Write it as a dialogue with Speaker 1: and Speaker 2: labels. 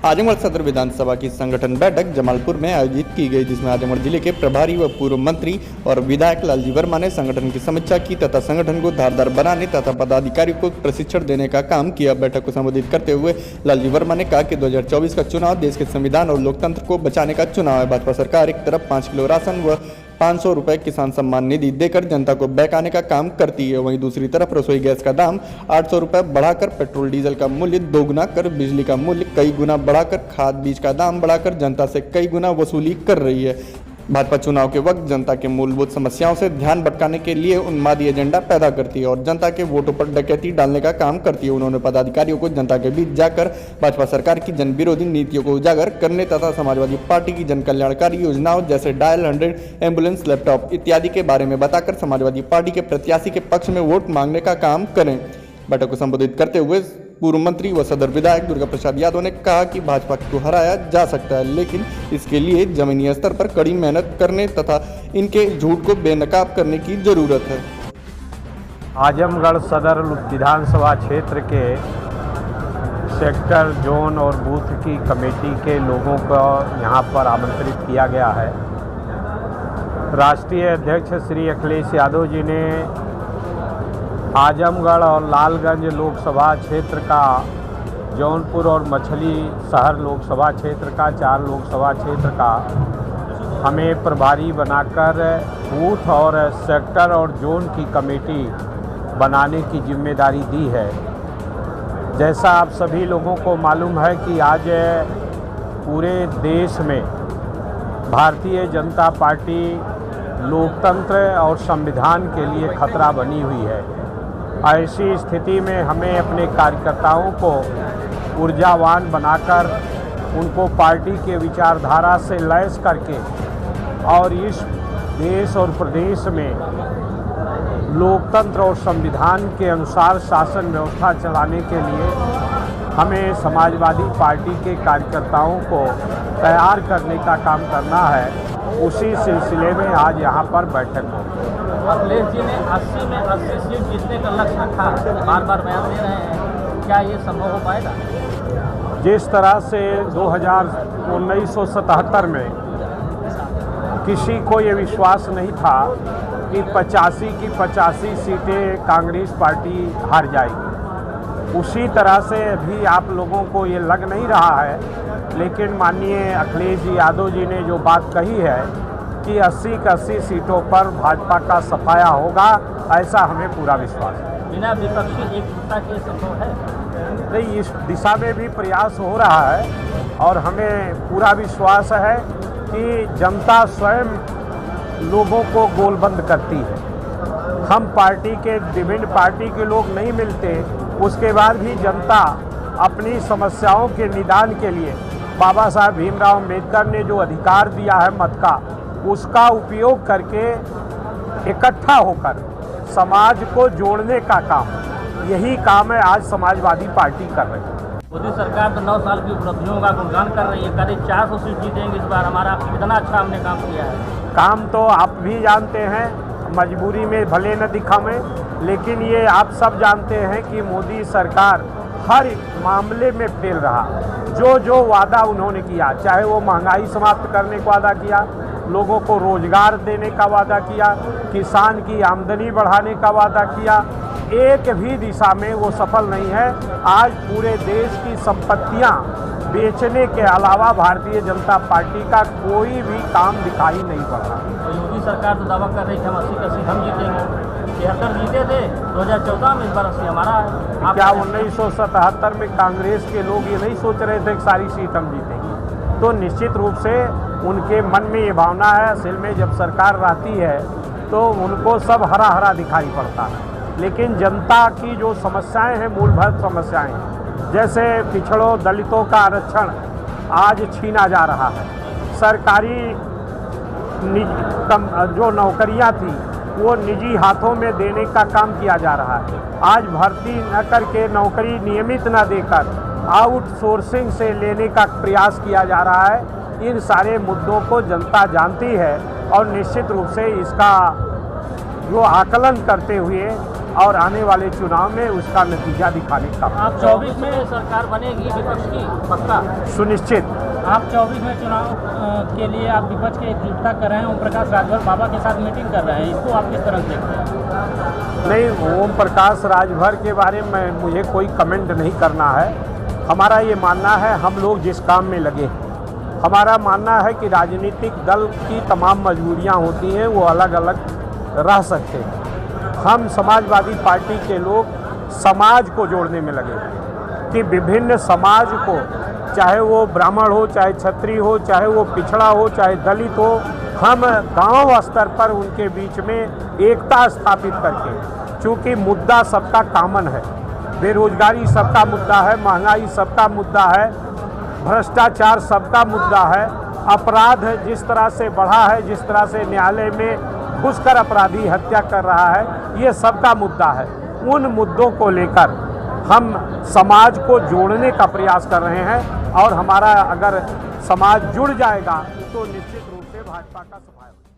Speaker 1: आजमगढ़ सदर विधानसभा की संगठन बैठक जमालपुर में आयोजित की गई, जिसमें आजमगढ़ जिले के प्रभारी व पूर्व मंत्री और विधायक लालजी वर्मा ने संगठन की समीक्षा की तथा संगठन को धारदार बनाने तथा पदाधिकारियों को प्रशिक्षण देने का काम किया। बैठक को संबोधित करते हुए लालजी वर्मा ने कहा कि 2024 का चुनाव देश के संविधान और लोकतंत्र को बचाने का चुनाव है। भाजपा सरकार एक तरफ 5 किलो राशन व 500 रुपए किसान सम्मान निधि देकर जनता को बहकाने का काम करती है, वहीं दूसरी तरफ रसोई गैस का दाम 800 रुपए बढ़ाकर, पेट्रोल डीजल का मूल्य दोगुना कर, बिजली का मूल्य कई गुना बढ़ाकर, खाद बीज का दाम बढ़ाकर जनता से कई गुना वसूली कर रही है। भाजपा चुनाव के वक्त जनता के मूलभूत समस्याओं से ध्यान भटकाने के लिए उन्मादी एजेंडा पैदा करती है और जनता के वोटों पर डकैती डालने का काम करती है। उन्होंने पदाधिकारियों को जनता के बीच जाकर भाजपा सरकार की जन विरोधी नीतियों को उजागर करने तथा समाजवादी पार्टी की जन कल्याणकारी योजनाओं जैसे डायल 100, एम्बुलेंस, लैपटॉप इत्यादि के बारे में बताकर समाजवादी पार्टी के प्रत्याशी के पक्ष में वोट मांगने का काम करें। बैठक को संबोधित करते हुए पूर्व मंत्री व सदर विधायक दुर्गा प्रसाद यादव ने कहा कि भाजपा को हराया जा सकता है, लेकिन इसके लिए जमीनी स्तर पर कड़ी मेहनत करने तथा इनके झूठ को बेनकाब करने की जरूरत है।
Speaker 2: आजमगढ़ सदर विधानसभा क्षेत्र के सेक्टर, जोन और बूथ की कमेटी के लोगों को यहां पर आमंत्रित किया गया है। राष्ट्रीय अध्यक्ष श्री अखिलेश यादव जी ने आजमगढ़ और लालगंज लोकसभा क्षेत्र का, जौनपुर और मछली शहर लोकसभा क्षेत्र का, 4 लोकसभा क्षेत्र का हमें प्रभारी बनाकर बूथ और सेक्टर और जोन की कमेटी बनाने की जिम्मेदारी दी है। जैसा आप सभी लोगों को मालूम है कि आज पूरे देश में भारतीय जनता पार्टी लोकतंत्र और संविधान के लिए खतरा बनी हुई है। ऐसी स्थिति में हमें अपने कार्यकर्ताओं को ऊर्जावान बनाकर उनको पार्टी के विचारधारा से लैस करके और इस देश और प्रदेश में लोकतंत्र और संविधान के अनुसार शासन व्यवस्था चलाने के लिए हमें समाजवादी पार्टी के कार्यकर्ताओं को तैयार करने का काम करना है। उसी सिलसिले में आज यहाँ पर बैठक हो।
Speaker 3: अखिलेश जी ने 80 में 80 सीट जीतने का लक्ष्य रखा, बार बार बयान दे रहे हैं, क्या ये संभव हो पाएगा?
Speaker 2: जिस तरह से 1977 में किसी को ये विश्वास नहीं था कि 85 की 85 सीटें कांग्रेस पार्टी हार जाएगी, उसी तरह से अभी आप लोगों को ये लग नहीं रहा है। लेकिन माननीय अखिलेश यादव जी ने जो बात कही है कि 80 की 80 सीटों पर भाजपा का सफाया होगा, ऐसा हमें पूरा विश्वास है।
Speaker 3: बिना विपक्षी एकजुटता के संभव है?
Speaker 2: नहीं, इस दिशा में भी प्रयास हो रहा है और हमें पूरा विश्वास है कि जनता स्वयं लोगों को गोलबंद करती है। हम पार्टी के विभिन्न पार्टी के लोग नहीं मिलते, उसके बाद भी जनता अपनी समस्याओं के निदान के लिए बाबा साहब भीमराव अम्बेडकर ने जो अधिकार दिया है मत का, उसका उपयोग करके इकट्ठा होकर समाज को जोड़ने का काम, यही काम है आज समाजवादी पार्टी कर रही है।
Speaker 3: मोदी सरकार तो 9 साल की उपलब्धियों का गुणगान कर रही है, करीब 400 सीट जीतेंगे इस बार। हमारा कितना अच्छा हमने काम किया है।
Speaker 2: काम तो आप भी जानते हैं, मजबूरी में भले न दिखावें, लेकिन ये आप सब जानते हैं कि मोदी सरकार हर मामले में फेल रहा। जो वादा उन्होंने किया, चाहे वो महंगाई समाप्त करने का वादा किया, लोगों को रोजगार देने का वादा किया, किसान की आमदनी बढ़ाने का वादा किया, एक भी दिशा में वो सफल नहीं है। आज पूरे देश की संपत्तियां बेचने के अलावा भारतीय जनता पार्टी का कोई भी काम दिखाई नहीं पड़ रहा।
Speaker 3: तो योगी सरकार तो दावा कर रही है हम 80 की 80 हम जीतेंगे। 73 जीते थे 2014 में, इस बार 80 हमारा है।
Speaker 2: क्या 1977 में कांग्रेस के लोग ये नहीं सोच रहे थे कि सारी सीट हम जीतेंगे? तो निश्चित रूप से उनके मन में ये भावना है। असल में जब सरकार रहती है तो उनको सब हरा हरा दिखाई पड़ता है, लेकिन जनता की जो समस्याएं हैं, मूलभूत समस्याएं हैं, जैसे पिछड़ों दलितों का आरक्षण आज छीना जा रहा है, सरकारी जो नौकरियां थी वो निजी हाथों में देने का काम किया जा रहा है। आज भर्ती न करके, नौकरी नियमित न देकर आउटसोर्सिंग से लेने का प्रयास किया जा रहा है। इन सारे मुद्दों को जनता जानती है और निश्चित रूप से इसका जो आकलन करते हुए और आने वाले चुनाव में उसका नतीजा दिखाने का
Speaker 3: आप 24 में सरकार बनेगी विपक्ष की पक्का?
Speaker 2: सुनिश्चित।
Speaker 3: आप 24 में चुनाव के लिए आप विपक्ष की एकजुटता कर रहे हैं, ओम प्रकाश राजभर बाबा के साथ मीटिंग कर रहे हैं, इसको आप किस तरह से देखते हैं?
Speaker 2: नहीं, ओम प्रकाश राजभर के बारे में मुझे कोई कमेंट नहीं करना है। हमारा ये मानना है, हम लोग जिस काम में लगे, हमारा मानना है कि राजनीतिक दल की तमाम मजबूरियां होती हैं, वो अलग अलग रह सकते हैं। हम समाजवादी पार्टी के लोग समाज को जोड़ने में लगे कि विभिन्न समाज को, चाहे वो ब्राह्मण हो, चाहे क्षत्रिय हो, चाहे वो पिछड़ा हो, चाहे दलित हो, हम गांव स्तर पर उनके बीच में एकता स्थापित करके, चूँकि मुद्दा सबका कॉमन है, बेरोजगारी सबका मुद्दा है, महंगाई सबका मुद्दा है, भ्रष्टाचार सबका मुद्दा है, अपराध जिस तरह से बढ़ा है, जिस तरह से न्यायालय में घुसकर अपराधी हत्या कर रहा है, ये सबका मुद्दा है। उन मुद्दों को लेकर हम समाज को जोड़ने का प्रयास कर रहे हैं और हमारा अगर समाज जुड़ जाएगा तो निश्चित रूप से भाजपा का सफाया होगा।